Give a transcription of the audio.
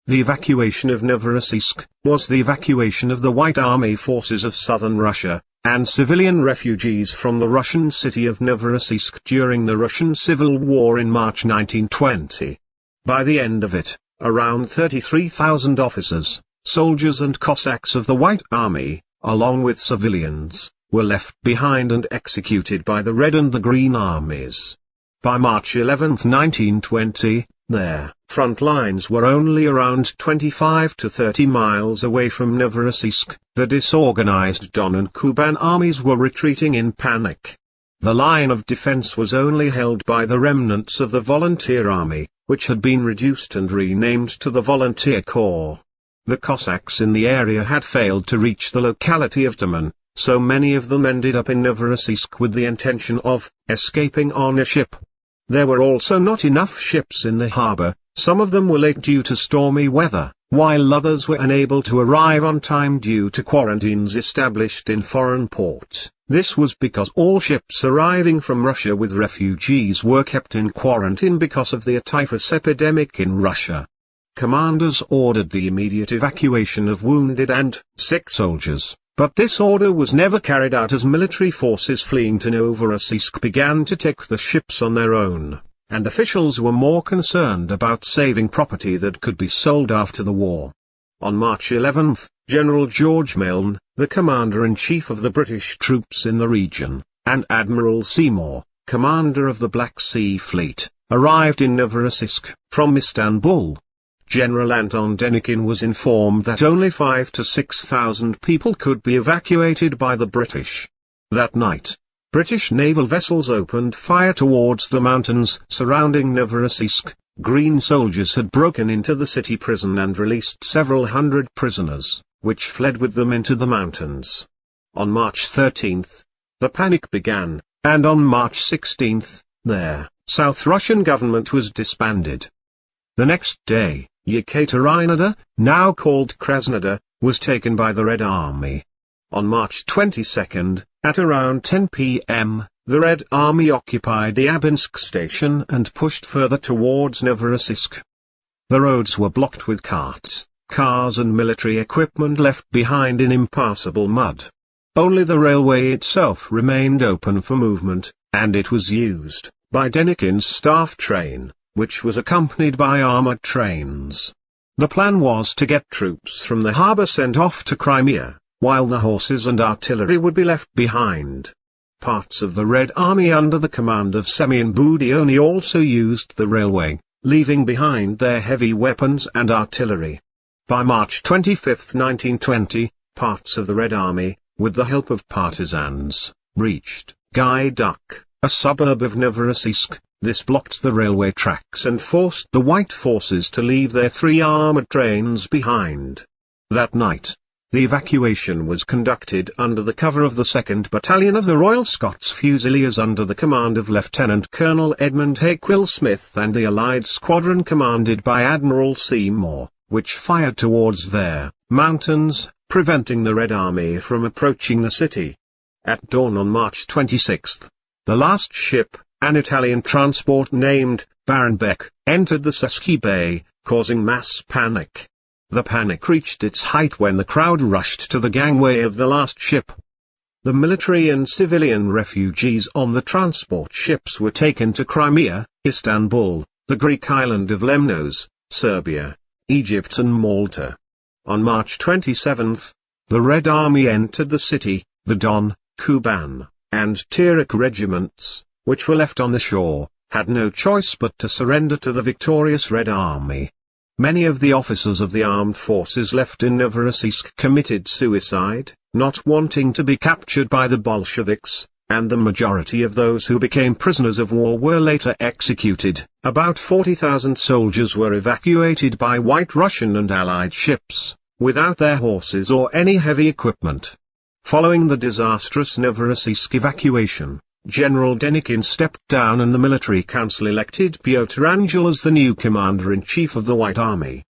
The evacuation of Novorossiysk was the evacuation of the White Army forces of southern Russia, and civilian refugees from the Russian city of Novorossiysk during the Russian Civil War in March 1920. By the end of it, around 33,000 officers, soldiers and Cossacks of the White Army, along with civilians, were left behind and executed by the Red and the Green armies. By March 11, 1920, their front lines were only around 25 to 30 miles away from Novorossiysk. The disorganized Don and Kuban armies were retreating in panic. The line of defense was only held by the remnants of the Volunteer Army, which had been reduced and renamed to the Volunteer Corps. The Cossacks in the area had failed to reach the locality of Taman, so many of them ended up in Novorossiysk with the intention of escaping on a ship. There were also not enough ships in the harbor. Some of them were late due to stormy weather, while others were unable to arrive on time due to quarantines established in foreign ports. This was because all ships arriving from Russia with refugees were kept in quarantine because of the typhus epidemic in Russia. Commanders ordered the immediate evacuation of wounded and sick soldiers, but this order was never carried out as military forces fleeing to Novorossiysk began to take the ships on their own, and officials were more concerned about saving property that could be sold after the war. On March 11, General George Milne, the commander-in-chief of the British troops in the region, and Admiral Seymour, commander of the Black Sea Fleet, arrived in Novorossiysk from Istanbul. General Anton Denikin was informed that only 5,000 to 6,000 people could be evacuated by the British. That night, British naval vessels opened fire towards the mountains surrounding Novorossiysk. Green soldiers had broken into the city prison and released several hundred prisoners, which fled with them into the mountains. On March 13, the panic began, and on March 16, their South Russian government was disbanded. The next day, Yekaterinodar, now called Krasnodar, was taken by the Red Army. On March 22, at around 10 p.m., the Red Army occupied the Abinsk station and pushed further towards Novorossiysk. The roads were blocked with carts, cars and military equipment left behind in impassable mud. Only the railway itself remained open for movement, and it was used by Denikin's staff train, which was accompanied by armored trains. The plan was to get troops from the harbor sent off to Crimea, while the horses and artillery would be left behind. Parts of the Red Army under the command of Semyon Budyonny also used the railway, leaving behind their heavy weapons and artillery. By March 25, 1920, parts of the Red Army, with the help of partisans, reached Gaiduk, a suburb of Novorossiysk. This blocked the railway tracks and forced the White forces to leave their 3 armored trains behind. That night, the evacuation was conducted under the cover of the 2nd Battalion of the Royal Scots Fusiliers under the command of Lieutenant Colonel Edmund Hakewill Smith and the Allied squadron commanded by Admiral Seymour, which fired towards their mountains, preventing the Red Army from approaching the city. At dawn on March 26, the last ship, an Italian transport named Barenbeck, entered the Seski Bay, causing mass panic. The panic reached its height when the crowd rushed to the gangway of the last ship. The military and civilian refugees on the transport ships were taken to Crimea, Istanbul, the Greek island of Lemnos, Serbia, Egypt and Malta. On March 27, the Red Army entered the city. The Don, Kuban, and Terek regiments, which were left on the shore, had no choice but to surrender to the victorious Red Army. Many of the officers of the armed forces left in Novorossiysk committed suicide, not wanting to be captured by the Bolsheviks, and the majority of those who became prisoners of war were later executed. About 40,000 soldiers were evacuated by White Russian and Allied ships, without their horses or any heavy equipment. Following the disastrous Novorossiysk evacuation, General Denikin stepped down and the military council elected Pyotr Angel as the new commander-in-chief of the White Army.